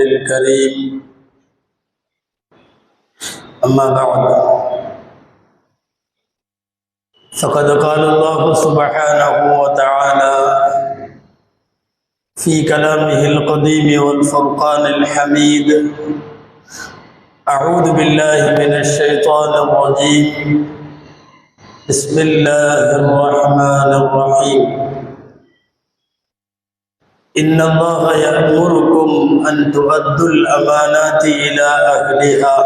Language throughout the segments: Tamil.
الكريم. أما بعد، فقد قال الله سبحانه وتعالى في كلامه القديم والفرقان الحميد: أعوذ بالله من الشيطان الرجيم. بسم الله الرحمن الرحيم. إن الله يأمركم أن تؤدوا الأمانات إلى أهلها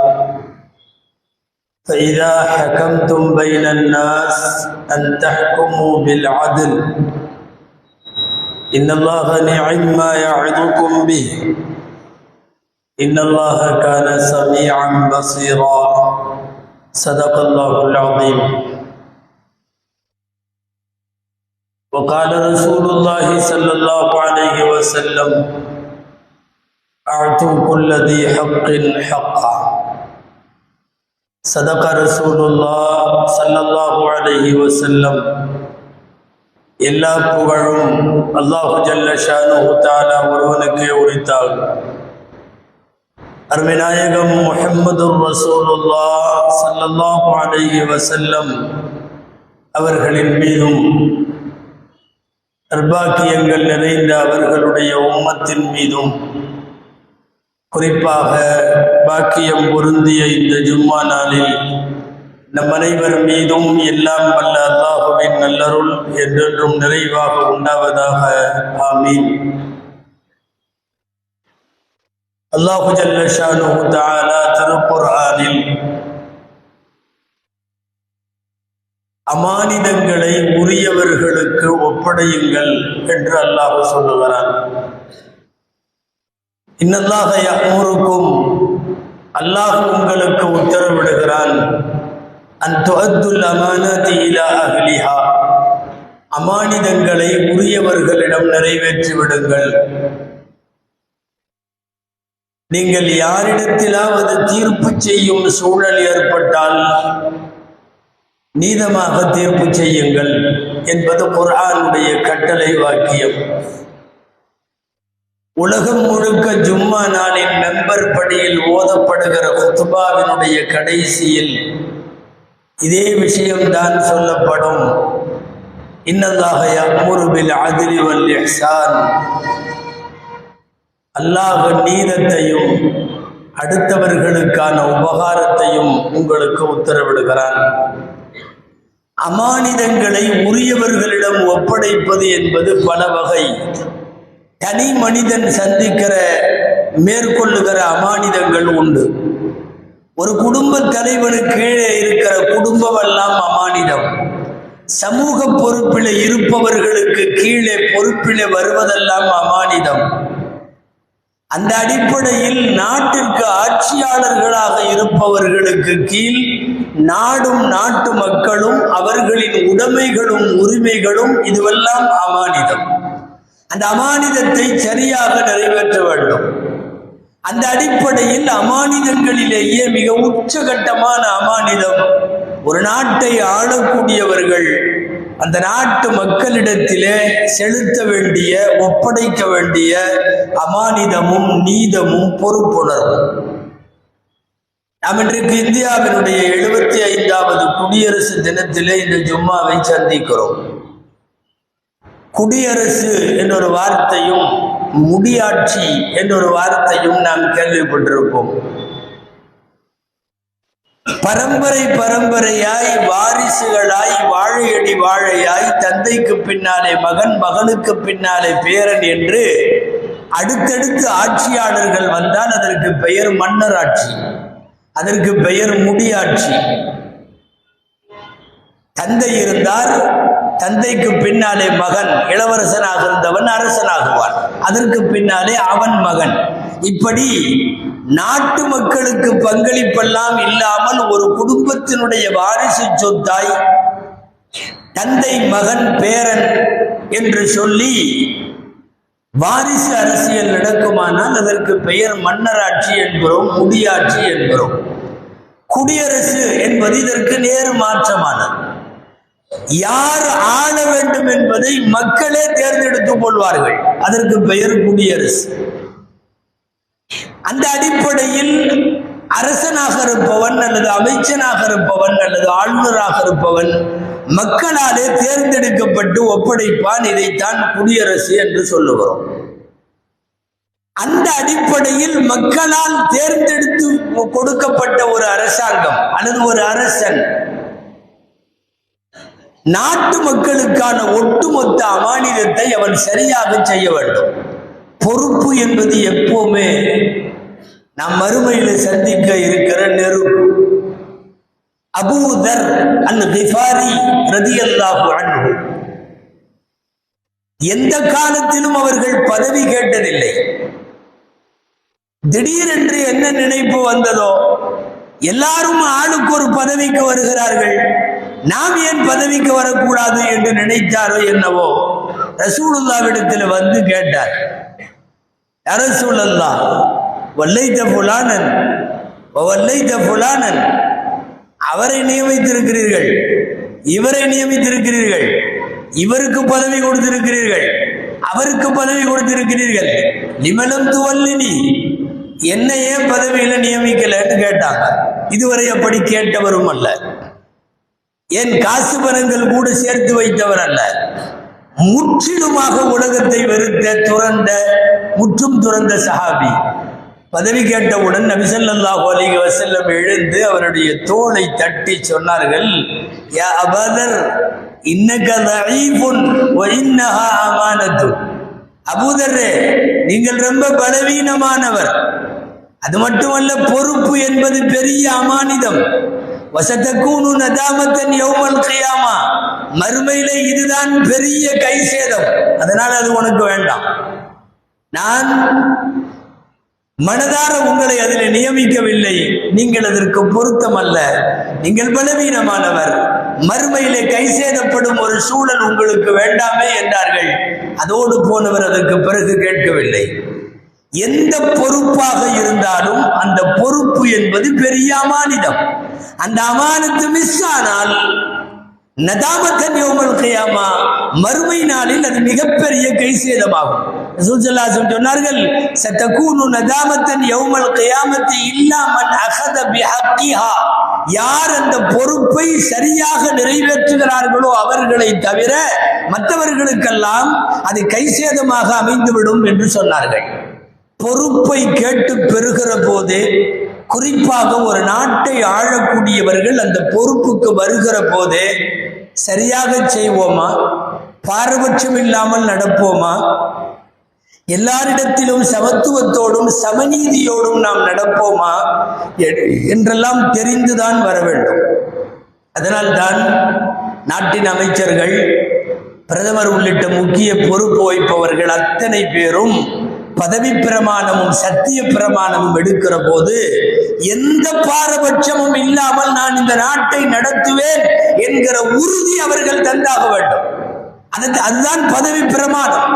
فإذا حكمتم بين الناس أن تحكموا بالعدل إن الله نعم ما يعظكم به إن الله كان سميعا بصيرا. صدق الله العظيم. وقال رسول الله صلى الله عليه وسلم: أعطوا كل ذي حق حقه. صدق رسول الله صلى الله عليه وسلم. எல்லா புகழும் அல்லாஹு ஜல்ல ஷானுஹு தஆலா ஒருவனுக்கே உரித்தாகும். அருமைநாயகம் முஹம்மதுர் ரசூலுல்லாஹ் ஸல்லல்லாஹு அலைஹி வஸல்லம் அவர்களின் மீதும் நற்பாக்கியங்கள் நிறைந்த அவர்களுடைய உம்மத்தின் மீதும், குறிப்பாக பாக்கியம் பொருந்திய இந்த ஜும்மா நாளில் நம் அனைவர் மீதும் எல்லாம் வல்ல அல்லாஹுவின் நல்லருள் என்றென்றும் நிறைவாக உண்டாவதாக. ஆமீன். அல்லாஹு ஜல்ல ஷானுஹு தஆலா திருக்குர்ஆனில் அமானிதங்களை உரியவர்களுக்கு ஒப்படையுங்கள் என்று அல்லாஹ் சொல்லுகிறான். இன்னல்லாஹ யஅமுருக்கும், அல்லாஹ் உங்களுக்கு உத்தரவிடுகிறான், அன் துஅத்துல் அமானாத்தி இலா அஹ்லிஹா, அமானிதங்களை உரியவர்களிடம் நிறைவேற்றி விடுங்கள். நீங்கள் யாரிடத்திலாவது தீர்ப்பு செய்யும் சூழல் ஏற்பட்டால் நீதமாக தீர்ப்பு செய்யுங்கள் என்பது குர்ஆனுடைய கட்டளை வாக்கியம். உலகம் முழுக்க ஜும்மா நாளின் மெம்பர் படியில் ஓதப்படுகிற குத்பாவினுடைய கடைசியில் இதே விஷயம்தான் சொல்லப்படும். இன்னல்லாஹ யஅமுரு பில் அத்லி வல் இஹ்சான். அல்லாஹ் நீதத்தையும் அடுத்தவர்களுக்கான உபகாரத்தையும் உங்களுக்கு உத்தரவிடுகிறான். அமானிதங்களை உரியவர்களிடம் ஒப்படைப்பது என்பது பல வகை. தனி மனிதன் சந்திக்கிற மேற்கொள்ளுகிற அமானிதங்கள் உண்டு. ஒரு குடும்ப தலைவனுக்கு கீழே இருக்கிற குடும்பம் எல்லாம் அமானிதம். சமூக பொறுப்பில் இருப்பவர்களுக்கு கீழே பொறுப்பில் வருவதெல்லாம் அமானிதம். அந்த அடிப்படையில் நாட்டிற்கு ஆட்சியாளர்களாக இருப்பவர்களுக்கு கீழ் நாடும் நாட்டு மக்களும் அவர்களின் உடைமைகளும் உரிமைகளும் இதுவெல்லாம் அமானிதம். அந்த அமானிதத்தை சரியாக நிறைவேற்ற வேண்டும். அந்த அடிப்படையில் அமானிதங்களிலேயே மிக உச்சகட்டமான அமானிதம், ஒரு நாட்டை ஆளக்கூடியவர்கள் அந்த நாட்டு மக்களிடத்திலே செலுத்த வேண்டிய, ஒப்படைக்க வேண்டிய அமானிதமும் நீதமும் பொறுப்புணர்வும். நாம் இன்றைக்கு இந்தியாவினுடைய 75வது குடியரசு தினத்திலே இந்த ஜும்மாவை சந்திக்கிறோம். குடியரசு என்றொரு வார்த்தையும் முடியாட்சி என்றொரு வார்த்தையும் நாம் கேள்விப்பட்டிருப்போம். பரம்பரையாய் வாரிசுகளாய் வாழையடி வாழையாய் தந்தைக்கு பின்னாலே மகன், மகனுக்கு பின்னாலே பேரன் என்று அடுத்தடுத்து ஆட்சியாளர்கள் வந்தால் அதற்கு பெயர் மன்னர் ஆட்சி, அதற்கு பெயர் முடியாட்சி. தந்தை இருந்தால் தந்தைக்கு பின்னாலே மகன் இளவரசனாக இருந்தவன் அரசனாகுவான், அதற்கு பின்னாலே அவன் மகன். இப்படி நாட்டு மக்களுக்கு பங்களிப்பெல்லாம் இல்லாமல் ஒரு குடும்பத்தினுடைய வாரிசு சொத்தாய் தந்தை மகன் பேரன் என்று சொல்லி வாரிசு அரசியல் நடக்குமானால் அதற்கு பெயர் மன்னராட்சி என்கிறோம், முடியாட்சி என்கிறோம். குடியரசு என்பது இதற்கு நேர் மாற்றமானது. யார் ஆள வேண்டும் என்பதை மக்களே தேர்ந்தெடுத்துக் கொள்வார்கள், அதற்கு பெயர் குடியரசு. அந்த அடிப்படையில் அரசனாக இருப்பவன் அல்லது அமைச்சனாக இருப்பவன் அல்லது ஆளுநராக இருப்பவன் மக்களாலே தேர்ந்தெடுக்கப்பட்டு ஒப்படைப்பான். இதைத்தான் குடியரசு என்று சொல்லுகிறோம். அந்த அடிப்படையில் மக்களால் தேர்ந்தெடுத்து கொடுக்கப்பட்ட ஒரு அரசாங்கம் அல்லது ஒரு அரசன் நாட்டு மக்களுக்கான ஒட்டுமொத்த அமானிதத்தை அவன் சரியாக செய்ய வேண்டும். பொறுப்பு என்பது எப்பவுமே நாம் மறுமையில சந்திக்க இருக்கிற நெருப்பு. அபூ தர் அல்-கிஃபாரி ரலியல்லாஹு அன்ஹு எந்த காலத்திலும் அவர்கள் பதவி கேட்டதில்லை. திடீரென்று என்ன நினைப்பு வந்ததோ, எல்லாரும் ஆளுக்கு ஒரு பதவிக்கு வருகிறார்கள், நாம் ஏன் பதவிக்கு வரக்கூடாது என்று நினைத்தாரோ என்னவோ, ரசூலுல்லாஹ்விடத்தில் வந்து கேட்டார், யா ரசூலல்லாஹ், வல்லைத ஃபுலானன் வல்லைத ஃபுலானன், அவரை நியமித்திருக்கிறீர்கள், இவரை நியமித்திருக்கிறீர்கள், இவருக்கு பதவி கொடுத்திருக்கிறீர்கள், அவருக்கு பதவி கொடுத்திருக்கிறீர்கள், நிமலம் துவல்லினி, என்ன ஏன் பதவியில நியமிக்கலன்னு கேட்டாங்க. இதுவரை அப்படி கேட்டவரும் அல்ல, என் காசு பணங்கள் கூட சேர்த்து வைத்தவர் அல்ல. முற்றிலுமாக உலகத்தை வெறுத்த துறந்த முற்றும் துறந்த சஹாபி பதவி கேட்டவுடன் நபி ஸல்லல்லாஹு அலைஹி வஸல்லம் எழுந்து அவருடைய தோளை தட்டி சொன்னார்கள், யா அபூதர் இன்னக தஈஃபுன் வ இன்னஹா அமானத்து. அபூதரே, நீங்கள் ரொம்ப பலவீனமானவர், அது மட்டுமல்ல பொறுப்பு என்பது பெரிய அமானிதம். வசதகூனு நதாமத்தன் யௌமல் கியாமா, மறுமையிலே இதுதான் பெரிய கை சேதம், அதனால் அது உனக்கு வேண்டாம். நான் மனதார உங்களை அதில் நியமிக்கவில்லை, நீங்கள் அதற்கு பொருத்தமல்ல, நீங்கள் பலவீனமானவர், மறுமையிலே கை சேதப்படும் ஒரு சூழல் உங்களுக்கு வேண்டாமே என்றார்கள். அதோடு போனவர் அதற்கு பிறகு கேட்கவில்லை. எந்த பொறுப்பாக இருந்தாலும் அந்த பொறுப்பு என்பது பெரிய அமானிதம். அந்த அமானத்து மிஸ் ஆனால் நதாமத்தன் யௌமல் கியாமா, மறுமை நாளில் அது மிகப்பெரிய கை சேதமாகும். ரசூல் ஸல்லல்லாஹு அலைஹி வஸல்லம் சொன்னார்கள், சதகூனு நதாமத்தன் யௌமல் கியாமத்தி இல்லா மன் அகத பிஹக்கிஹா, யார் அந்த பொறுப்பை சரியாக நிறைவேற்றுகிறார்களோ அவர்களை தவிர மற்றவர்களுக்கெல்லாம் அது கை சேதமாக அமைந்துவிடும் என்று சொன்னார்கள். பொறுப்பை கேட்டு பெறுகிற போது, குறிப்பாக ஒரு நாட்டை ஆளக்கூடியவர்கள் அந்த பொறுப்புக்கு வருகிற போது சரியாக செய்வோமா, பாரபட்சம் இல்லாமல் நடப்போமா, எல்லாரிடத்திலும் சமத்துவத்தோடும் சமநீதியோடும் நாம் நடப்போமா என்றெல்லாம் தெரிந்துதான் வர வேண்டும். அதனால்தான் நாட்டின் அமைச்சர்கள், பிரதமர் உள்ளிட்ட முக்கிய பொறுப்பு வகிப்பவர்கள் அத்தனை பேரும் பதவி பிரமாணமும் சத்திய பிரமாணமும் எடுக்கிற போது எந்த பாரபட்சமும் இல்லாமல் நான் இந்த நாட்டை நடத்துவேன் என்கிற உறுதி அவர்கள் தந்தாக வேண்டும். அதுதான் பதவி பிரமாணம்.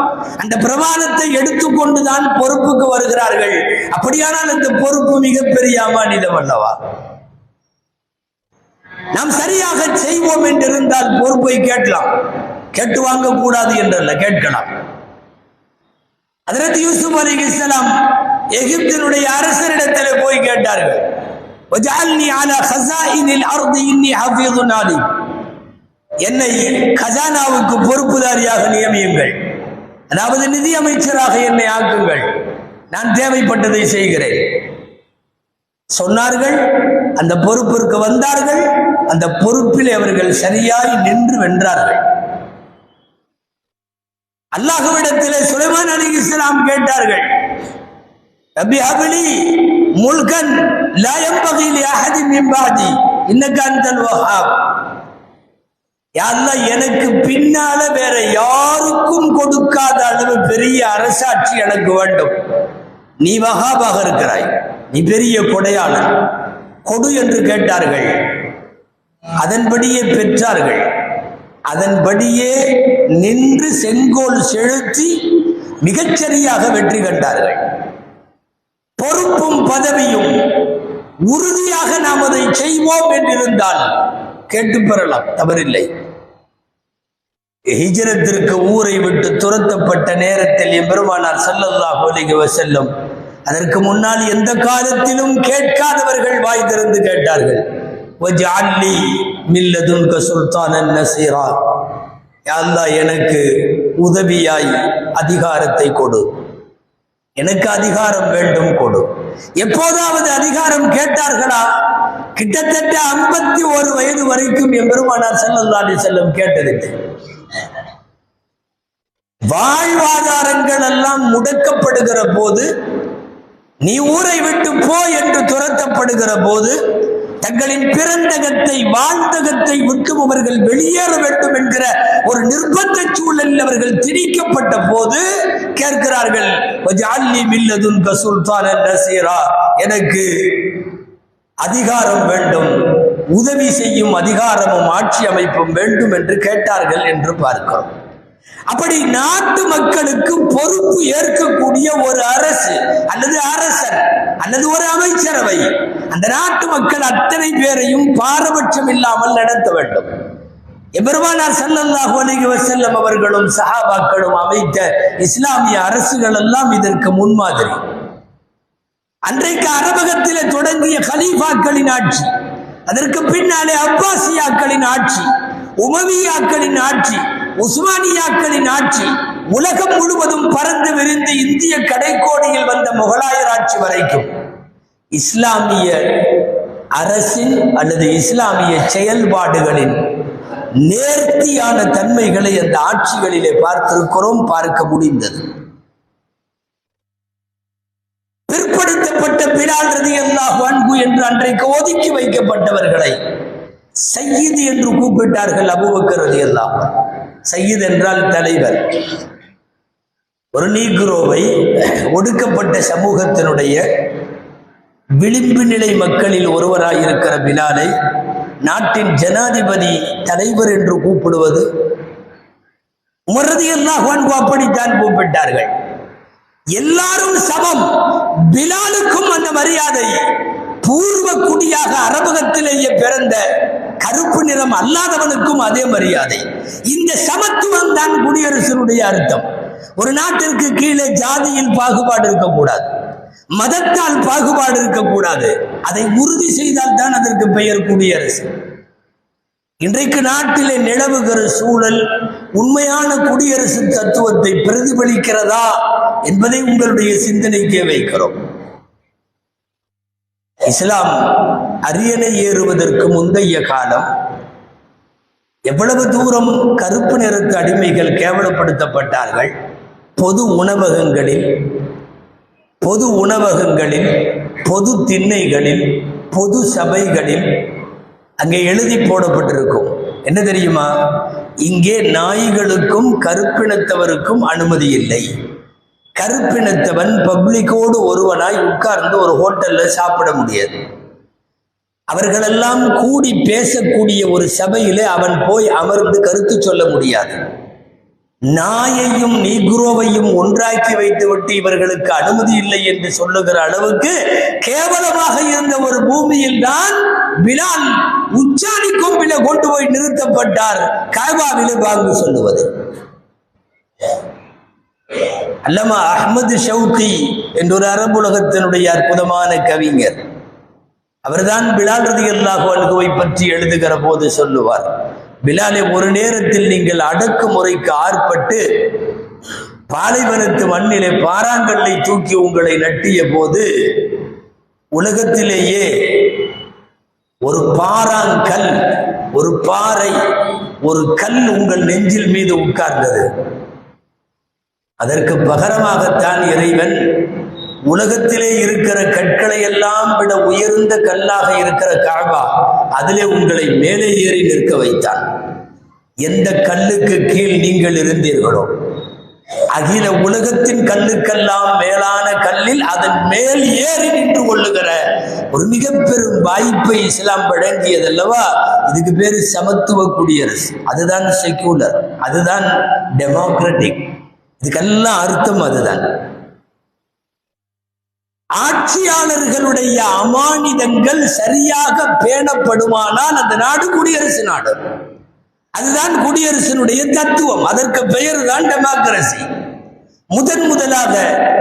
அந்த பிரமாணத்தை எடுத்துக்கொண்டுதான் பொறுப்புக்கு வருகிறார்கள். அப்படியானால் அந்த பொறுப்பு மிகப்பெரிய அமானிதம் அல்லவா? நாம் சரியாக செய்வோம் என்றிருந்தால் பொறுப்பை கேட்கலாம், கேட்டு வாங்க கூடாது என்றல்ல, கேட்கலாம். ஹஜ்ரத் யூசுப் அலைஹிஸ்ஸலாம் எகிப்தினுடைய அரசரிடத்தில் போய் கேட்டார்கள், வஜஅல்னி அலா ஹஸாயினில் அர்தி இன்னி ஹஃபீதுன் அலீம், என்னை கஜானாவுக்கு பொறுப்புதாரியாக நியமியுங்கள், அதாவது நிதி அமைச்சராக என்னை ஆக்குங்கள், நான் தேவைப்பட்டதை செய்கிறேன் சொன்னார்கள். அந்த பொறுப்பிற்கு வந்தார்கள். அந்த பொறுப்பில் அவர்கள் சரியாய் நின்று வென்றார்கள். அல்லாஹ்விடத்திலே சுலைமான் அலைஹிஸ்ஸலாம் கேட்டார்கள், ரப்பி ஹப்லி முல்கன் லா யம்பகி லி அஹதின் மின் பஅதி இன்னக அன்தல் வஹ்ஹாப், யா அல்லாஹ், எனக்கு பின்னால வேற யாருக்கும் கொடுக்காத அளவு பெரிய அரசாட்சி எனக்கு வேண்டும். நீ வஹாபாக இருக்கிறாய், நீ பெரிய கொடையாளர், கொடு என்று கேட்டார்கள். அதன்படியே பெற்றார்கள். அதன்படியே நின்று செங்கோல் செலுத்தி மிகச்சரியாக வெற்றி கண்டார்கள். பொறுப்பும் பதவியும் உறுதியாக நாம் அதை செய்வோம் என்றிருந்தால் கேட்டு பெறலாம், தவறில்லை. ஹிஜ்ரத்திற்கு ஊரை விட்டு துரத்தப்பட்ட நேரத்தில் எம்பெருமானார் ஸல்லல்லாஹு அலைஹி வஸல்லம் அதற்கு முன்னால் எந்த காலத்திலும் கேட்காதவர்கள் வாய் திறந்து கேட்டார்கள். வஜ்அல்லி மின் லதுன்க சுல்தானன் நஸீரா, யா அல்லாஹ் எனக்கு உதவியாய் அதிகாரத்தை கொடு, எனக்கு அதிகாரம் வேண்டும் கொடு. எப்போதாவது அதிகாரம் கேட்டார்களா? கிட்டத்தட்ட 51 வயது வரைக்கும் எம்பெருமானார் ஸல்லல்லாஹு அலைஹி வஸல்லம் கேட்டதில்லை. வாழ்வாதாரங்கள் எல்லாம் முடக்கப்படுகிற போது, நீ ஊரை விட்டு போ என்று துரத்தப்படுகிற போது, தங்களின் பிறந்தகத்தை வாழ்ந்தகத்தை விட்டும் அவர்கள் வெளியேற வேண்டும் என்கிற ஒரு நிர்பந்த சூழலில் அவர்கள் திணிக்கப்பட்ட போது கேட்கிறார்கள், வஜ்அல்லி மின் லதுன்க சுல்தானன் நஸீரா, எனக்கு அதிகாரம் வேண்டும், உதவி செய்யும் அதிகாரமும் ஆட்சி அமைப்பும் வேண்டும் என்று கேட்டார்கள் என்று பார்க்கிறோம். அப்படி நாட்டு மக்களுக்கு பொறுப்பு ஏற்கக்கூடிய ஒரு அரசு அல்லது அரசன் அல்லது ஒரு அமைச்சரவை, அந்த நாட்டு மக்கள் அத்தனை பேரையும் பாரபட்சம் இல்லாமல் நடத்த வேண்டும். எபெருமானார் ஸல்லல்லாஹு அலைஹி வஸல்லம் அவர்களும் சஹாபாக்களும் அமைத்த இஸ்லாமிய அரசுகள் எல்லாம் இதற்கு முன்மாதிரி. அன்றைக்கு அரபகத்திலே தொடங்கிய கலீஃபாக்களின் ஆட்சி, அதற்கு பின்னாலே அப்பாசியாக்களின் ஆட்சி, உமவியாக்களின் ஆட்சி, உஸ்மானியாக்களின் ஆட்சி, உலகம் முழுவதும் பறந்து விரிந்து இந்திய கடைக்கோடியில் வந்த முகலாயர் ஆட்சி வரைக்கும் இஸ்லாமிய அரசின் அல்லது இஸ்லாமிய செயல்பாடுகளின் நேர்த்தியான தன்மைகளை அந்த ஆட்சிகளிலே பார்த்திருக்கிறோம், பார்க்க முடிந்தது. பிற்படுத்தப்பட்ட பிலால் ரலியல்லாஹு அன்ஹு என்று அன்றைக்கு ஒதுக்கி வைக்கப்பட்டவர்களை சையீத் என்று கூப்பிட்டார்கள். அபூபக்கர் ரலியல்லாஹு அன்ஹு, சையீத் என்றால் தலைவர். ஒரு நீக்ரோவை, ஒடுக்கப்பட்ட சமூகத்தினுடைய விளிம்பு நிலை மக்களில் ஒருவராயிருக்கிற பிலாலை நாட்டின் ஜனாதிபதி தலைவர் என்று கூப்பிடுவது, உமர் ரலியல்லாஹு அன்ஹு அப்படித்தான் கூப்பிட்டார்கள். எல்லாரும் சமம், பிலாலுக்கும் அந்த மரியாதை. பூர்வ குடியாக அரபகத்திலேயே பிறந்த கருப்பு நிறம் அல்லாதவனுக்கும் அதே மரியாதை. இந்த சமத்துவம் தான் குடியரசனுடைய அர்த்தம். ஒரு நாட்டிற்கு கீழே ஜாதியில் பாகுபாடு இருக்கக்கூடாது, மதத்தால் பாகுபாடு இருக்கக்கூடாது. அதை உறுதி செய்தால் தான் அதற்கு பெயர் குடியரசு. இன்றைக்கு நாட்டிலே நிலவுகிற சூழல் உண்மையான குடியரசு தத்துவத்தை பிரதிபலிக்கிறதா என்பதை உங்களுடைய சிந்தனைக்கே வைக்கிறோம். இஸ்லாம் அரியணை ஏறுவதற்கு முந்தைய காலம் எவ்வளவு தூரம் கருப்பு நிறத்து அடிமைகள் கேவலப்படுத்தப்பட்டார்கள். பொது உணவகங்களில், பொது திண்ணைகளில், பொது சபைகளில் அங்கே எழுதி போடப்பட்டிருக்கும். என்ன தெரியுமா? இங்கே நாய்களுக்கும் கருப்பினத்தவருக்கும் அனுமதி இல்லை. கருப்பினத்தவன் பப்ளிக்கோடு ஒருவனாய் உட்கார்ந்து ஒரு ஹோட்டல்ல சாப்பிட முடியாது. அவர்களெல்லாம் கூடி பேசக்கூடிய ஒரு சபையிலே அவன் போய் அமர்ந்து கருத்து சொல்ல முடியாது. நாயையும் நீக்ரோவையும் ஒன்றாக்கி வைத்துவிட்டு இவர்களுக்கு அனுமதி இல்லை என்று சொல்லுகிற அளவுக்கு கேவலமாக இருந்த ஒரு பூமியில் தான் பிலால் உச்சாணி கொம்பில கொண்டு போய் நிறுத்தப்பட்டார். காபாவிலே வாங்கு சொல்லுவது. அல்லமா அஹ்மது ஷவுகி என்ற ஒரு அரபுலகத்தினுடைய அற்புதமான கவிஞர், அவர்தான் பிலால் ரலியல்லாஹு அன்ஹுவை பற்றி எழுதுகிற போது சொல்லுவார், பிலாலை, ஒரு நேரத்தில் நீங்கள் அடக்குமுறைக்கு ஆற்பட்டு பாலைவனத்து மண்ணிலே பாறாங்கல்லை தூக்கி உங்களை நட்டிய போது உலகத்திலேயே ஒரு பாறாங்கல், ஒரு பாறை, ஒரு கல் உங்கள் நெஞ்சில் மீது உட்கார்ந்தது. அதற்கு பகரமாகத்தான் இறைவன் உலகத்திலே இருக்கிற கற்களை எல்லாம் விட உயர்ந்த கல்லாக இருக்கிற காபா, அதிலே உங்களை மேலே ஏறி நிற்க வைத்தான். எந்த கல்லுக்கு கீழ் நீங்கள் இருந்தீர்களோ, அகில உலகத்தின் கல்லுக்கெல்லாம் மேலான கல்லில் அதன் மேல் ஏறி நின்று கொள்ளுகிற ஒரு மிக பெரும் வாய்ப்பை இஸ்லாம் வழங்கியதல்லவா. இதுக்கு பேரு சமத்துவ குடியரசு. அதுதான் செக்யூலர், அதுதான் டெமோக்ராட்டிக். இதுக்கெல்லாம் அர்த்தம் அதுதான். ஆட்சியாளர்களுடைய அமானிதங்கள் சரியாக பேணப்படுமானால் அந்த நாடு குடியரசு நாடு. அதுதான் குடியரசினுடைய தத்துவம். அதற்கு பெயர் தான் டெமோக்ரசி. முதலாக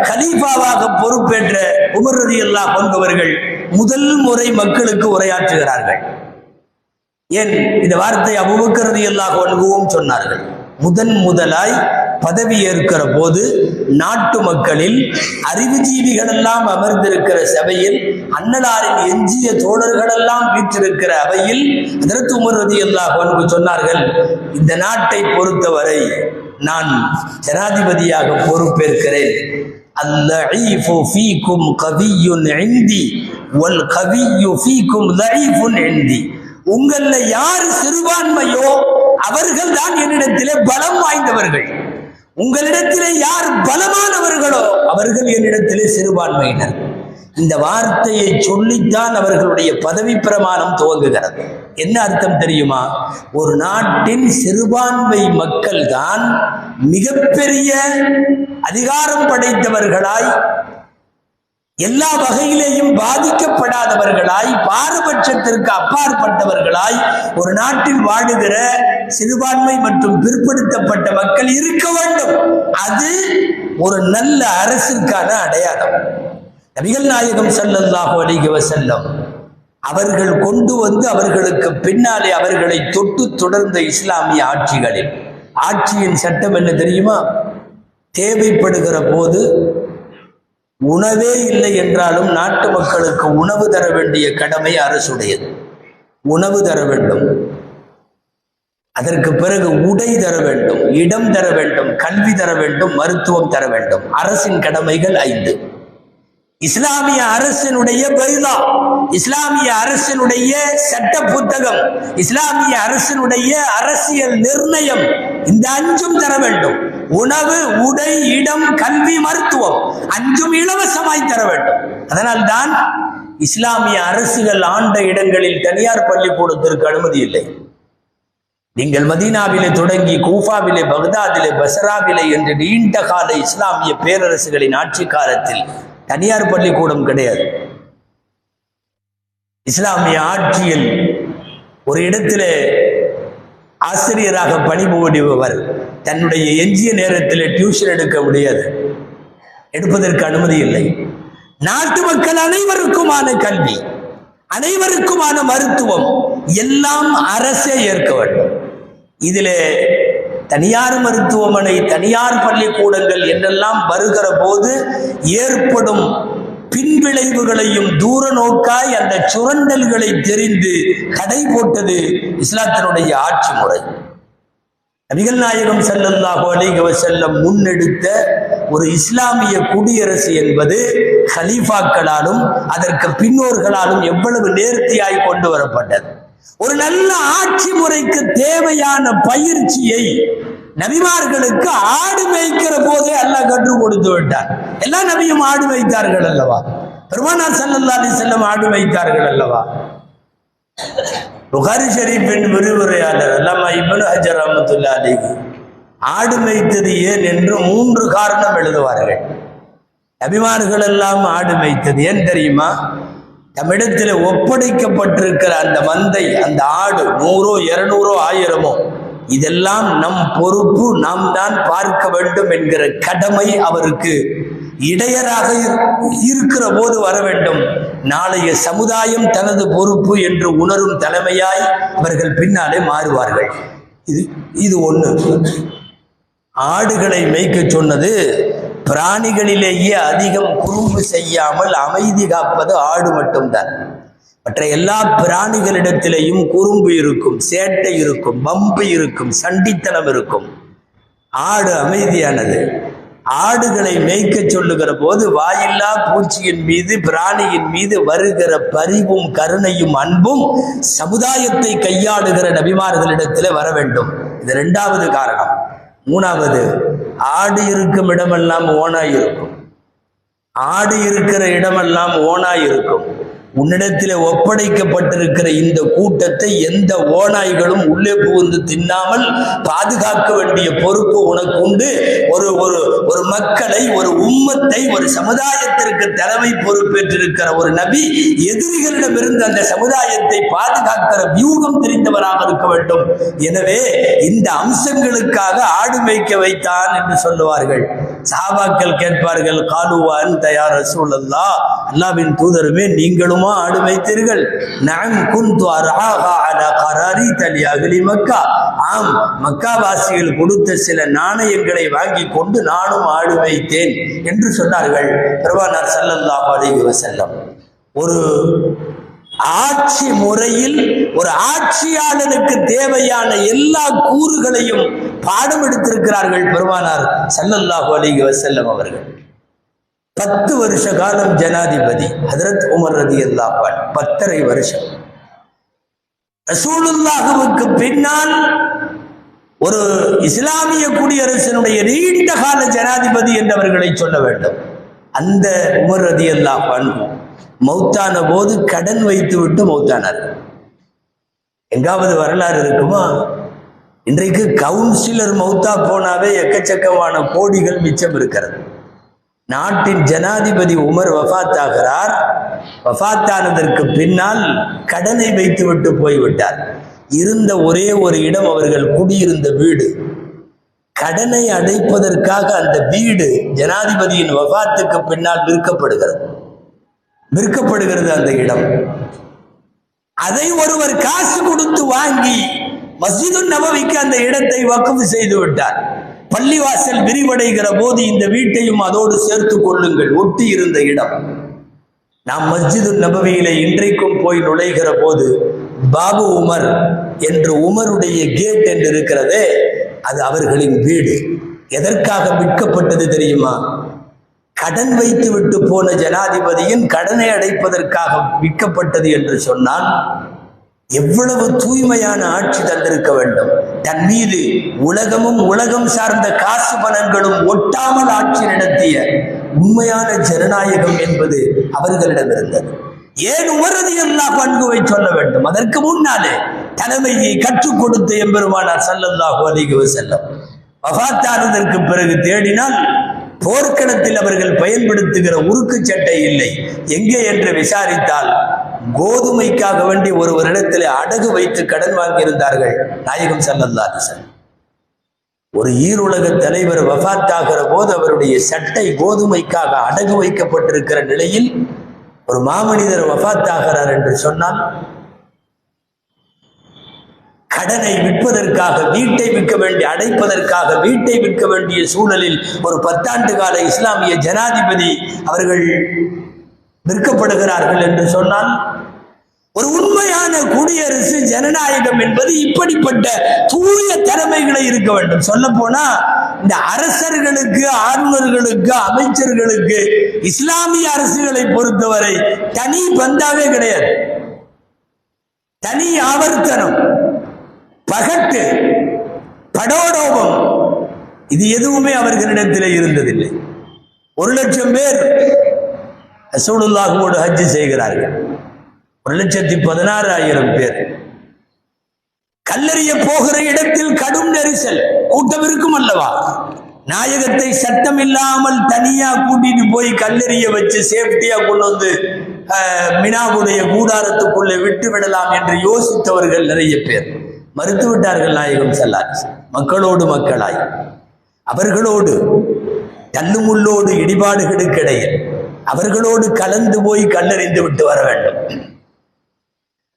கலீஃபாவாக பொறுப்பேற்ற உமர் ரலியல்லாஹு அன்ஹு அவர்கள் முதல் முறை மக்களுக்கு உரையாற்றுகிறார்கள். ஏன் இந்த வார்த்தை அபூபக்கர் ரலியல்லாஹு அன்ஹுவும் சொன்னார்கள். முதலாய் பதவி ஏற்கிற போது நாட்டு மக்களில் அறிவுஜீவிகள் எல்லாம் அமர்ந்திருக்கிற சபையில், அன்னலாரின் எஞ்சிய தோழர்கள் எல்லாம் வீற்றிருக்கிற அவையில் ஹஜ்ரத் உமர் ரலியல்லாஹு அன்ஹு சொன்னார்கள், இந்த நாட்டை பொறுத்தவரை நான் ஜனாதிபதியாக பொறுப்பேற்கிறேன். அல்லஈஃபு ஃபீக்கும் கவியுன் இன்தி வல் கவியு ஃபீக்கும் லஈஃபுன் இன்தி. உங்கள யார் சிறுபான்மையோ அவர்கள் தான் என்னிடத்திலே பலம் வாய்ந்தவர்கள். உங்களிடத்திலே யார் பலமானவர்களோ அவர்கள் என்னிடத்திலே சிறுபான்மையினர். இந்த வார்த்தையை சொல்லித்தான் அவர்களுடைய பதவி பிரமாணம் துவங்குகிறது. என்ன அர்த்தம் தெரியுமா? ஒரு நாட்டின் சிறுபான்மை மக்கள் தான் மிகப்பெரிய அதிகாரம் படைத்தவர்களாய், எல்லா வகையிலேயும் பாதிக்கப்படாதவர்களாய், பாரபட்சத்திற்கு அப்பாற்பட்டவர்களாய் ஒரு நாட்டில் வாழுகிற சிறுபான்மை மற்றும் பிற்படுத்தப்பட்ட மக்கள் இருக்க வேண்டும். அது ஒரு நல்ல அரசுக்கான அடையாளம். நபிகள் நாயகம் ஸல்லல்லாஹு அலைஹி வஸல்லம் அவர்கள் கொண்டு வந்து அவர்களுக்கு பின்னாலே அவர்களை தொட்டு தொடர்ந்த இஸ்லாமிய ஆட்சிகளில் ஆட்சியின் சட்டம் என்ன தெரியுமா? தேவைப்படுகிற போது உணவே இல்லை என்றாலும் நாட்டு மக்களுக்கு உணவு தர வேண்டிய கடமை அரசுடையது. உணவு தர வேண்டும், அதற்கு பிறகு உடை தர வேண்டும், இடம் தர வேண்டும், கல்வி தர வேண்டும், மருத்துவம் தர வேண்டும். அரசின் கடமைகள் 5. இஸ்லாமிய அரசினுடைய பைலா, இஸ்லாமிய அரசினுடைய சட்ட புத்தகம், இஸ்லாமிய அரசினுடைய அரசியல் நிர்ணயம், இந்த 5ம் தர வேண்டும். உணவு, உடை, இடம், கல்வி, மருத்துவம் 5ம் இலவசமாய் தர வேண்டும். அதனால்தான் இஸ்லாமிய அரசுகள் ஆண்ட இடங்களில் தனியார் பள்ளிக்கூடத்திற்கு அனுமதி இல்லை. நீங்கள் மதீனாவிலே தொடங்கி கூஃபாவிலே, பக்தாதிலே, பஸ்ராவிலே என்று நீண்ட கால இஸ்லாமிய பேரரசுகளின் ஆட்சி காலத்தில் தனியார் பள்ளிக்கூடம் கிடையாது. இஸ்லாமிய ஆட்சியில் ஒரு இடத்திலே ஆசிரியராக பணிபுரிபவர் தன்னுடைய எஞ்சிய நேரத்தில் டியூஷன் எடுக்க முடியாது, எடுப்பதற்கு அனுமதி இல்லை. நாட்டு மக்கள் அனைவருக்குமான கல்வி, அனைவருக்குமான மருத்துவம் எல்லாம் அரசே ஏற்க வேண்டும். இதிலே தனியார் மருத்துவமனை, தனியார் பள்ளிக்கூடங்கள் என்றெல்லாம் வருகிற போது ஏற்படும் பின்விளைவுகளையும் தூர நோக்காய் அந்த சுரண்டல்களை தெரிந்து கடை போட்டது இஸ்லாத்தினுடைய ஆட்சி முறை. நபிகள் நாயகம் ஸல்லல்லாஹு அலைஹி வஸல்லம் முன்னெடுத்த ஒரு இஸ்லாமிய குடியரசு என்பது கலீஃபாக்களாலும் அதற்கு பின்னோர்களாலும் எவ்வளவு நேர்த்தியாய் கொண்டு வரப்பட்டது. ஒரு நல்ல ஆட்சி முறைக்கு தேவையான பயிற்சியை நபிமார்களுக்கு ஆடு மேய்க்கிற போதே அல்லாஹ் கற்றுக் கொடுத்து விட்டார். எல்லா நபியும் ஆடு மேய்த்தார்கள் அல்லவா? பெருமானார் ஸல்லல்லாஹு அலைஹி வஸல்லம் ஆடு மேய்த்தார்கள் அல்லவா? புகாரி ஷரீஃபின் விரிவுரையாளர் அல்லாமா இப்னு ஹஜர் ரஹ்மத்துல்லாஹி அலைஹி ஆடு மேய்த்தது ஏன் என்று 3 காரணம் எழுதுவார்கள். நபிமார்கள் எல்லாம் ஆடு மேய்த்தது ஏன் தெரியுமா? நம்மிடத்தில் ஒப்படைக்கப்பட்டிருக்கிற அந்த மந்தை, அந்த ஆடு 100, 200, 1000 இதெல்லாம் நம் பொறுப்பு, நாம் தான் பார்க்க வேண்டும் என்கிற கடமை அவருக்கு இடையராக இருக்கிற போது வர வேண்டும். நாளைய சமுதாயம் தனது பொறுப்பு என்று உணரும் தலைமையாய் அவர்கள் பின்னாலே மாறுவார்கள். இது ஒண்ணு. ஆடுகளை மேய்க்க சொன்னது பிராணிகளிலேயே அதிகம் குறும்பு செய்யாமல் அமைதி காப்பது ஆடு மட்டும்தான். மற்ற எல்லா பிராணிகளிடத்திலேயும் குறும்பு இருக்கும், சேட்டை இருக்கும், வம்பு இருக்கும், சண்டித்தனம் இருக்கும். ஆடு அமைதியானது. ஆடுகளை மேய்க்க சொல்லுகிற போது வாயில்லா பூச்சியின் மீது, பிராணியின் மீது வருகிற பரிவும் கருணையும் அன்பும் சமுதாயத்தை கையாளுகிற நபிமார்களிடத்திலே வர வேண்டும். இது 2வது காரணம். 3வது, ஆடு இருக்கும் இடமெல்லாம் ஓனாய் இருக்கும். ஆடு இருக்கிற இடமெல்லாம் ஓனாய் இருக்கும். உன்னிடத்தில் ஒப்படைக்கப்பட்டிருக்கிற இந்த கூட்டத்தை எந்த ஓநாய்களும் உள்ளே புகுந்து தின்னாமல் பாதுகாக்க வேண்டிய பொறுப்பு உனக்கு உண்டு. ஒரு மக்களை, ஒரு உம்மத்தை, ஒரு சமுதாயத்திற்கு தலைமை பொறுப்பேற்றிருக்கிற ஒரு நபி எதிரிகளிடமிருந்து அந்த சமுதாயத்தை பாதுகாக்கிற வியூகம் தெரிந்தவராக இருக்க வேண்டும். எனவே இந்த அம்சங்களுக்காக ஆடு மேய்க்க வைத்தான் என்று சொல்லுவார்கள். சஹாபாக்கள் கேட்பார்கள், காலுவான் தயார் ரசூலல்லாஹ், அல்லாஹ்வின் தூதருமே நீங்களுமா ஆடு வைத்தீர்கள்? நஅம் குன்து அர்ஆஹா அலா கராரீத லி அஹ்லி மக்கா. ஆம், மக்காவாசிகள் கொடுத்த சில நாணயங்களை வாங்கி கொண்டு நானும் ஆடு வைத்தேன் என்று சொன்னார்கள் பெருமானார் ஸல்லல்லாஹு அலைஹி வஸல்லம். ஒரு ஆட்சி முறையில் ஒரு ஆட்சியாளனுக்கு தேவையான எல்லா கூறுகளையும் பாடம் எடுத்திருக்கிறார்கள் பெருமானார் ஸல்லல்லாஹு அலைஹி வஸல்லம் அவர்கள். 10 வருஷ காலம் ஜனாதிபதி ஹஜ்ரத் உமர் ரலியல்லாஹு அன்ஹு, 10.5 வருஷம். ரசூலுல்லாஹுவுக்கு பின்னால் ஒரு இஸ்லாமிய குடியரசினுடைய நீண்ட கால ஜனாதிபதி என்றவர்களை சொல்ல வேண்டும். அந்த உமர் ரலியல்லாஹு அன்ஹு மௌத்தான போது கடன் வைத்து விட்டு மௌத்தானார். எங்காவது வரலாறு இருக்குமா? இன்றைக்கு கவுன்சிலர் மௌத்தா போனாவே எக்கச்சக்கமான கோடிகள் மிச்சம் இருக்கிறது. நாட்டின் ஜனாதிபதி உமர் வஃபாத் ஆகிறார். வஃபாத்தானதற்கு பின்னால் கடனை வைத்து விட்டு போய்விட்டார். இருந்த ஒரே ஒரு இடம் அவர்கள் குடியிருந்த வீடு. கடனை அடைப்பதற்காக அந்த வீடு ஜனாதிபதியின் வஃபாத்துக்கு பின்னால் விற்கப்படுகிறது அந்த இடம். அதை ஒருவர் காசு கொடுத்து வாங்கி மஸ்ஜிது நபவிக்கு அந்த இடத்தை வக்ஃப் செய்து விட்டார். பள்ளிவாசல் விரிவடைகிற போது இந்த வீட்டையும் அதோடு சேர்த்து கொள்ளுங்கள், ஒட்டி இருந்த இடம். நாம் மஸ்ஜிது நபவியிலே இன்றைக்கும் போய் நுழைகிற போது பாபு உமர் என்று உமருடைய கேட் என்று இருக்கிறதே, அது அவர்களின் வீடு. எதற்காக விற்கப்பட்டது தெரியுமா? கடன் வைத்து விட்டு போன ஜனாதிபதியின் கடனை அடைப்பதற்காக விற்கப்பட்டது என்று சொன்னால் எவ்வளவு தூய்மையான ஆட்சி தந்திருக்க வேண்டும். தன் மீது உலகமும் உலகம் சார்ந்த காசு பணங்களும் ஒட்டாமல் ஆட்சி நடத்திய உண்மையான ஜனநாயகம் என்பது அவர்களிடம் இருந்தது. ஏன் உமர் ரலியல்லாஹு அன்ஹுவை சொல்ல வேண்டும்? அதற்கு முன்னாலே தலைமையை கற்றுக் கொடுத்த எம்பெருமானார் ஸல்லல்லாஹு அலைஹி வஸல்லம் வஃபாத்தானதற்கு பிறகு தேடினால் போர்க்களத்தில் அவர்கள் பயன்படுத்துகிற உருக்கு சட்டை இல்லை. எங்கே என்று விசாரித்தால் கோதுமைக்காக வேண்டி ஒருவரிடத்தில் அடகு வைத்து கடன் வாங்கியிருந்தார்கள் நாயகம் ஸல்லல்லாஹு அலைஹி வஸல்லம். ஒரு ஈருலக தலைவர் வஃபாத்தாகிற போது அவருடைய சட்டை கோதுமைக்காக அடகு வைக்கப்பட்டிருக்கிற நிலையில் ஒரு மாமனிதர் வஃபாத்தாகிறார் என்று சொன்னால் கடனை விற்பதற்காக வீட்டை விற்க வேண்டிய அடைப்பதற்காக வீட்டை விற்க வேண்டிய சூழலில் ஒரு 10 ஆண்டு கால இஸ்லாமிய ஜனாதிபதி அவர்கள் விற்கப்படுகிறார்கள் என்று சொன்னால் ஒரு உண்மையான குடியரசு ஜனநாயகம் என்பது இப்படிப்பட்ட தூய திறமைகளை இருக்க வேண்டும். சொல்ல போனா இந்த அரசர்களுக்கு, ஆளுநர்களுக்கு, அமைச்சர்களுக்கு இஸ்லாமிய அரசுகளை பொறுத்தவரை தனி பந்தாவே கிடையாது. தனி ஆவர்த்தனம், பகட்டு, படோடோபம், இது எதுவுமே அவர்களிடத்திலே இருந்ததில்லை. 1,00,000 பேர் ரசூலுல்லாஹ்வோடு ஹஜ் செய்கிறார்கள். 1,16,000 பேர். கல்லெறிய போகிற இடத்தில் கடும் நெரிசல், கூட்டம் இருக்கும் அல்லவா? நாயகத்தை சட்டம் இல்லாமல் தனியா கூட்டிட்டு போய் கல்லெறிய வச்சு சேஃப்டியா கொண்டு வந்து மினாவுடைய கூடாரத்துக்குள்ளே விட்டு விடலாம் என்று யோசித்தவர்கள் நிறைய பேர் மறுத்துவிட்டார்கள். நாயகம் ஸல்லல்லாஹு அலைஹி வஸல்லம் மக்களோடு மக்களாய் அவர்களோடு தள்ளுமுள்ளோடு இடிபாடுகளுக்கிடையில் அவர்களோடு கலந்து போய் கல்லறிந்து விட்டு வர வேண்டும்.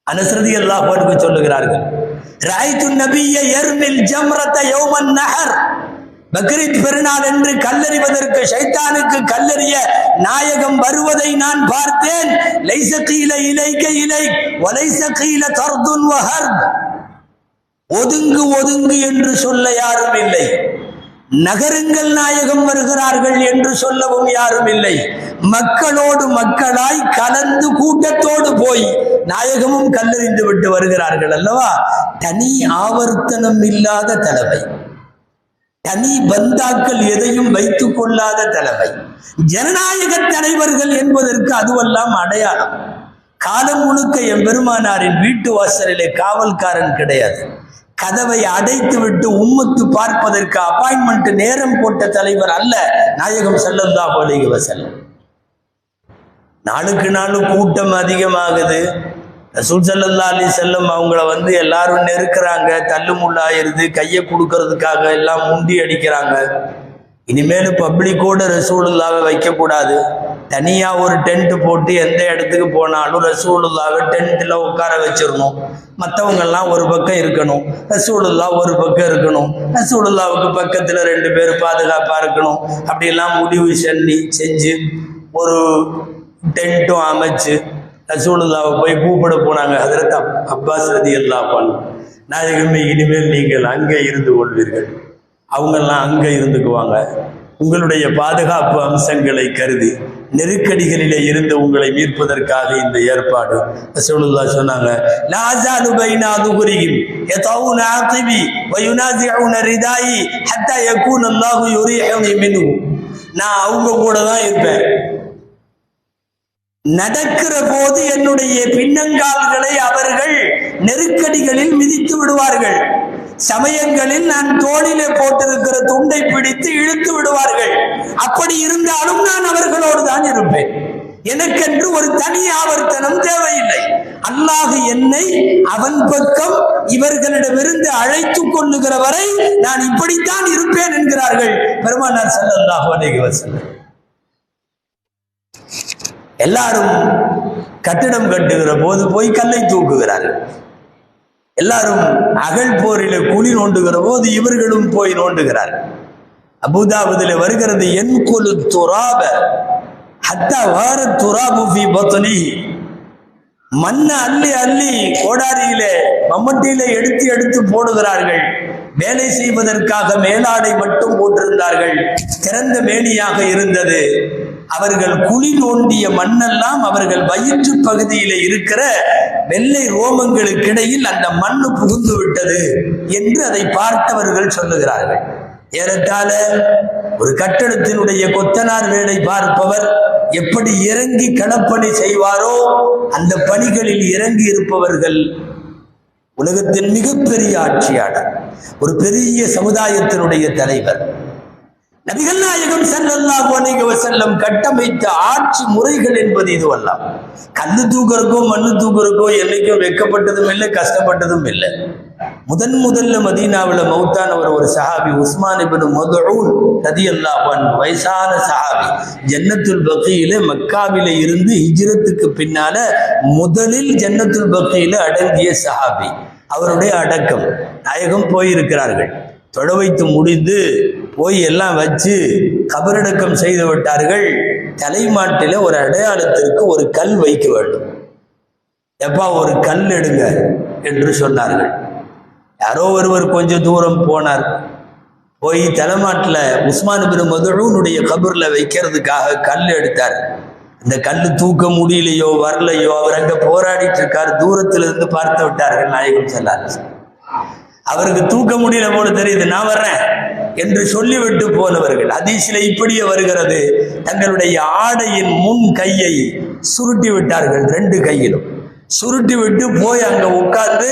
அனஸ் ரலியல்லாஹு அன்ஹு சொல்லுகிறார்கள், ரஅய்து நபிய யர்மில் ஜம்ரத யௌமன் நஹர். பக்ரீத் பெருநாள் என்று கல்லறிவதற்கு ஷைத்தானுக்கு கல்லறிய நாயகம் வருவதை நான் பார்த்தேன். லைஸ கீல இலைக இலைக் வலைஸ கீல தர்துன் வஹர்ப். ஒதுங்கு ஒதுங்கு என்று சொல்ல யாரும் இல்லை, நகருங்கள் நாயகம் வருகிறார்கள் என்று சொல்லவும் யாரும் இல்லை. மக்களோடு மக்களாய் கலந்து கூட்டத்தோடு போய் நாயகமும் கல்லறிந்து விட்டு வருகிறார்கள் அல்லவா? தனி ஆவர்த்தனம் இல்லாத தலைமை, தனி பந்தாக்கள் எதையும் வைத்துக் கொள்ளாத தலைமை, ஜனநாயக தலைவர்கள் என்பதற்கு அதுவெல்லாம் அடையாளம். காலம் முழுக்க எம்பெருமானாரின் வீட்டு வாசலிலே காவல்காரன் கிடையாது. கதவை அடைத்து விட்டு உம்மத்து பார்ப்பதற்கு அப்பாயின்மெண்ட் நேரம் போட்ட தலைவர் அல்ல நாயகம் ஸல்லல்லாஹு அலைஹி வஸல்லம். நாளுக்கு நாள் கூட்டம் அதிகமாகுது. ரசூல் ஸல்லல்லாஹு அலைஹி வஸல்லம் அவங்கள எல்லாரும் நெருக்கிறாங்க, தள்ளுமுள்ளாயிருது, கையை கொடுக்கறதுக்காக எல்லாம் முண்டி அடிக்கிறாங்க. இனிமேல் பப்ளிக்கோட ரசூலுல்லாவை வைக்கக்கூடாது. தனியாக ஒரு டென்ட் போட்டு எந்த இடத்துக்கு போனாலும் ரசூலுல்லாவை டென்ட்டில் உட்கார வச்சிடணும். மற்றவங்கெல்லாம் ஒரு பக்கம் இருக்கணும், ரசூலுல்லா ஒரு பக்கம் இருக்கணும், ரசூலுல்லாவுக்கு பக்கத்தில் 2 பேர் பாதுகாப்பாக இருக்கணும். அப்படிலாம் முடிவு செஞ்சு ஒரு டென்ட்டும் அமைச்சு ரசூலுல்லாவை போய் கூப்பிட போனாங்க. ஹஜ்ரத் அப்பாஸ் ரலியல்லாஹு அன்ஹு, நாயகமே இனிமேல் நீங்கள் அங்கே இருந்து கொள்வீர்கள், அவங்கெல்லாம் அங்கே இருந்துக்குவாங்க. உங்களுடைய பாதுகாப்பு அம்சங்களை கருதி நெருக்கடிகளிலே இருந்து உங்களை மீட்பதற்காக இந்த ஏற்பாடு. ரசூலுல்லாஹ் சொன்னாங்க, லா அஸாலு பைனா துஹுரிஹிம் யதவுன ஆகிபி வயுனாஸிஉன ரிதாயி ஹத்தா யகூன அல்லாஹு யுரீஹுனி மின்ஹு. நான் அவங்க கூட தான் இருப்பேன். நடக்கிற போது என்னுடைய பின்னங்கால்களை அவர்கள் நெருக்கடிகளில் மிதித்து விடுவார்கள். சமயங்களில் நான் தோளிலே போட்டிருக்கிற துண்டை பிடித்து இழுத்து விடுவார்கள். அப்படி இருந்தாலும் நான் அவர்களோடு தான் இருப்பேன். எனக்கென்று ஒரு தனி ஆவர்த்தனம் தேவையில்லை. அல்லாஹ் என்னை அவன் பக்கம் இவர்களிடமிருந்து அழைத்துக் கொள்ளுகிற வரை நான் இப்படித்தான் இருப்பேன் என்கிறார்கள் பெருமானார் ஸல்லல்லாஹு அலைஹி வஸல்லம். எல்லாரும் கட்டிடம் கட்டுகிற போது போய் கல்லை தூக்குகிறார்கள். எல்லாரும் அகழ் போரில குழி நோண்டுகிற போது இவர்களும் போய் நோண்டுகிறார்கள். அபூதாவுதிலே வருகிறது, என்குலு துராப ஹத்தா வாரத் துராபு ஃபீ பத்னிஹி. மண்ணை அள்ளி அள்ளி கோடாரியிலே மம்மட்டியிலே எடுத்து போடுகிறார்கள். வேலை செய்வதற்காக மேலாடை மட்டும் போட்டிருந்தார்கள். திறந்த மேனியாக இருந்தது. அவர்கள் குழி நோண்டிய மண்ணெல்லாம் அவர்கள் வயிற்று பகுதியில இருக்கிற வெள்ளை ரோமங்களுக்கிடையில் அந்த மண்ணு புகுந்து விட்டது என்று அதை பார்த்தவர்கள் சொல்லுகிறார்கள். ஏறத்தாழ ஒரு கட்டடத்தினுடைய கொத்தனார் வேலை பார்ப்பவர் எப்படி இறங்கி களப்பணி செய்வாரோ அந்த பணிகளில் இறங்கி இருப்பவர்கள் உலகத்தின் மிகப்பெரிய ஆட்சியாளர், ஒரு பெரிய சமுதாயத்தினுடைய தலைவர். நபிகள் நாயகம் ஸல்லல்லாஹு அலைஹி வஸல்லம் கட்டமைத்த ஆட்சி முறைகள் என்பது இதுவெல்லாம். கல்லு தூக்குறக்கோ மண்ணு தூக்குறக்கோ என்னைக்கும் வெக்கப்பட்டதும் இல்லை, கஷ்டப்பட்டதும் இல்லை. முதல்ல மதீனாவில் மௌத்தானவர் ஒரு சஹாபி, உஸ்மான் இப்னு மதுஊன் ரலியல்லாஹு அன்ஹு, வயசான சஹாபி. ஜன்னத்துல் பக்கீல மக்காவில இருந்து ஹிஜ்ரத்துக்கு பின்னால முதலில் ஜன்னத்துல் பக்கீல அடங்கிய சஹாபி. அவருடைய அடக்கம் நாயகம் போயிருக்கிறார்கள். தொழ வைத்து முடிந்து போய் எல்லாம் வச்சு கபரடக்கம் செய்து விட்டார்கள். தலைமாட்டில ஒரு அடையாளத்திற்கு ஒரு கல் வைக்க வேண்டும். எப்பா ஒரு கல் எடுங்க என்று சொன்னார்கள். யாரோ ஒருவர் கொஞ்சம் தூரம் போனார். போய் தலைமாட்டில் உஸ்மான் இப்னு மதுஊனுடைய கபர்ல வைக்கிறதுக்காக கல் எடுத்தார். இந்த கல் தூக்க முடியலையோ வரலையோ, அவர் அங்க போராடிட்டு இருக்கார். தூரத்திலிருந்து பார்த்து விட்டார்கள் நாயகம் ஸல்லல்லாஹு. அவருக்கு தூக்க முடியல போல தெரியுது, நான் வர்றேன் என்று சொல்லிவிட்டு போனவர்கள். ஹதீஸில் இப்படியே வருகிறது, தங்களுடைய ஆடையின் முன் கையை சுருட்டி விட்டார்கள். 2 கையிலும் சுருட்டி விட்டு போய் அங்க உட்கார்ந்து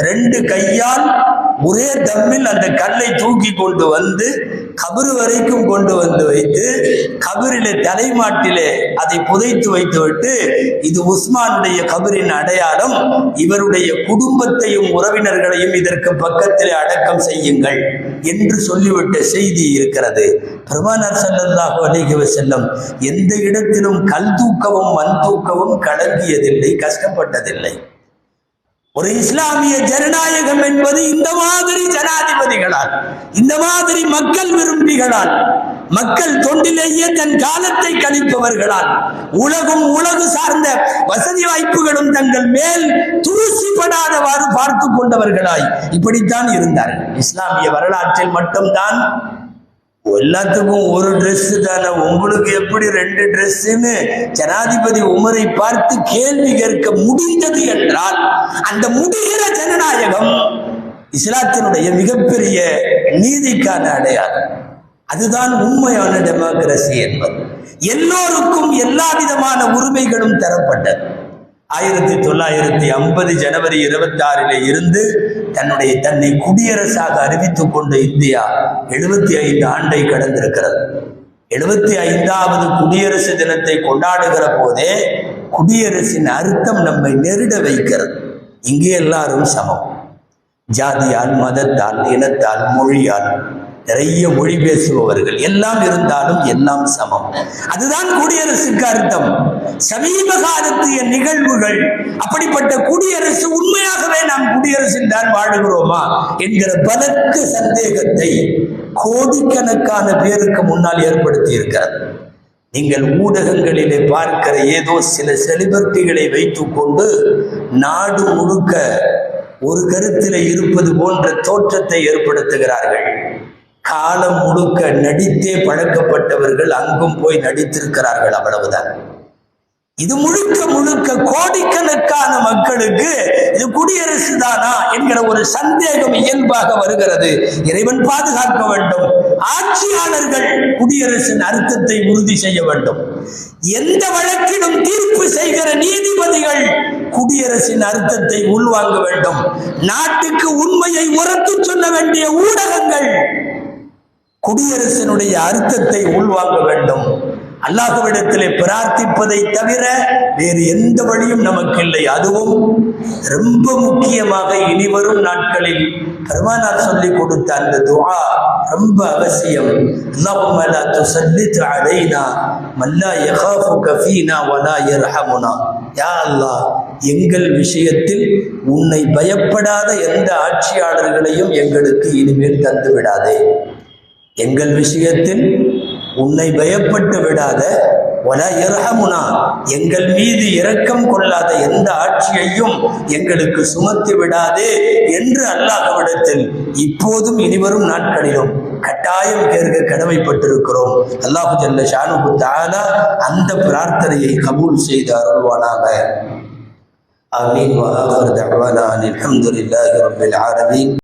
2 கையால் ஒரே தம்மில் அந்த கல்லை தூக்கி கொண்டு வந்து கபரு வரைக்கும் கொண்டு வந்து வைத்து கபரிலே தலைமாட்டிலே அதை புதைத்து வைத்து விட்டு, இது உஸ்மானுடைய கபரின் அடையாளம், இவருடைய குடும்பத்தையும் உறவினர்களையும் இதற்கு பக்கத்திலே அடக்கம் செய்யுங்கள் என்று சொல்லிவிட்ட செய்தி இருக்கிறது. பெருமானார் ஸல்லல்லாஹு அலைஹி வஸல்லம் எந்த இடத்திலும் கல் தூக்கவும் மண் தூக்கவும் கடங்கியதில்லை, கஷ்டப்பட்டதில்லை. ஒரு இஸ்லாமிய ஜனநாயகம் என்பது இந்த மாதிரி ஜனாதிபதிகளால், இந்த மாதிரி மக்கள் விரும்பிகளால், மக்கள் தொண்டிலேயே தன் காலத்தை கழிப்பவர்களால், உலகு சார்ந்த வசதி வாய்ப்புகளும் தங்கள் மேல் தூசிப்படாதவாறு பார்த்து கொண்டவர்களாய் இப்படித்தான் இருந்தார்கள். இஸ்லாமிய வரலாற்றில் மட்டும்தான் எல்லாத்துக்கும் ஒரு ட்ரெஸ் தானே, உங்களுக்கு எப்படி 2 ட்ரெஸ்ன்னு ஜனாதிபதி உமரை பார்த்து கேள்வி கேட்க முடிந்தது என்றால், அந்த முடிகிற ஜனநாயகம் இஸ்லாத்தினுடைய மிகப்பெரிய நீதிக்கான அடையாளம். அதுதான் உண்மையான டெமோக்ரசி என்பது. எல்லோருக்கும் எல்லா விதமான உரிமைகளும் தரப்பட்டது. 1950 ஜனவரி 26 இருந்து தன்னை குடியரசாக அறிவித்துக் கொண்ட இந்தியா 75 ஆண்டை கடந்திருக்கிறது. 75வது குடியரசு தினத்தை கொண்டாடுகிற போதே குடியரசின் அர்த்தம் நம்மை நெருட வைக்கிறது. இங்கே எல்லாரும் சமம். ஜாதியால், மதத்தால், இனத்தால், மொழியால் நிறைய மொழி பேசுபவர்கள், எல்லாம் இருந்தாலும் எல்லாம் சமம். அதுதான் குடியரசுக்கு அர்த்தம். சமீப காலத்திய நிகழ்வுகள் அப்படிப்பட்ட குடியரசு, உண்மையாகவே நாம் குடியரசில் தான் வாழுகிறோமா என்கிற பலத்த சந்தேகத்தை கோடிக்கணக்கான பேருக்கு முன்னால் ஏற்படுத்தி இருக்கிறது. நீங்கள் ஊடகங்களிலே பார்க்கிற ஏதோ சில செலிபிரிட்டிகளை வைத்துக் கொண்டு நாடு முழுக்க ஒரு கருத்திலே இருப்பது போன்ற தோற்றத்தை ஏற்படுத்துகிறார்கள். காலம் முழுக்க நடித்தே பழக்கப்பட்டவர்கள் அங்கும் போய் நடித்திருக்கிறார்கள், அவ்வளவுதான். இது முழுக்க முழுக்க கோடிக்கணக்கான மக்களுக்கு இது குடியரசு தானா என்கிற ஒரு சந்தேகம் இயல்பாக வருகிறது. இறைவன் பாதுகாக்க வேண்டும். ஆட்சியாளர்கள் குடியரசின் அர்த்தத்தை உறுதி செய்ய வேண்டும். எந்த வழக்கிலும் தீர்ப்பு செய்கிற நீதிபதிகள் குடியரசின் அர்த்தத்தை உள்வாங்க வேண்டும். நாட்டுக்கு உண்மையை உரத்து சொல்ல வேண்டிய ஊடகங்கள் குடியரசினுடைய அர்த்தத்தை உள்வாங்க வேண்டும். அல்லாஹ்விடத்திலே பிரார்த்திப்பதை தவிர வேறு எந்த வழியும் நமக்கு இல்லை. அதுவும் ரொம்ப முக்கியமாக இனிவரும் நாட்களில் பெருமானார் சொல்லிக் கொடுத்த அந்த துஆ ரொம்ப அவசியம். அல்லாஹும்ம லா துஸல்லித் அலைனா மன் லா யகாஃபுக ஃபீனா வலா யர்ஹமுனா. யா அல்லாஹ், எங்கள் விஷயத்தில் உன்னை பயப்படாத எந்த ஆட்சியாளர்களையும் எங்களுக்கு இனிமேல் தந்து விடாதே. எங்கள் விஷயத்தில் உன்னை பயப்பட்டு விடாத, வலா யர்ஹமுனா, எங்கள் மீது இரக்கம் கொள்ளாத எந்த ஆட்சியையும் எங்களுக்கு சுமத்தி விடாதே என்று அல்லாஹ்விடத்தில் இப்போதும் இனிவரும் நாட்களிலும் கட்டாயம் கேட்க கடமைப்பட்டிருக்கிறோம். அல்லாஹு ஜல்ல ஷானுஹு தஆலா அந்த பிரார்த்தனையை கபூல் செய்து அருள்வானாக. ஆமீன். வ ஆகிரு தஅவானா அல்ஹம்துலில்லாஹி ரப்பில் ஆலமீன்.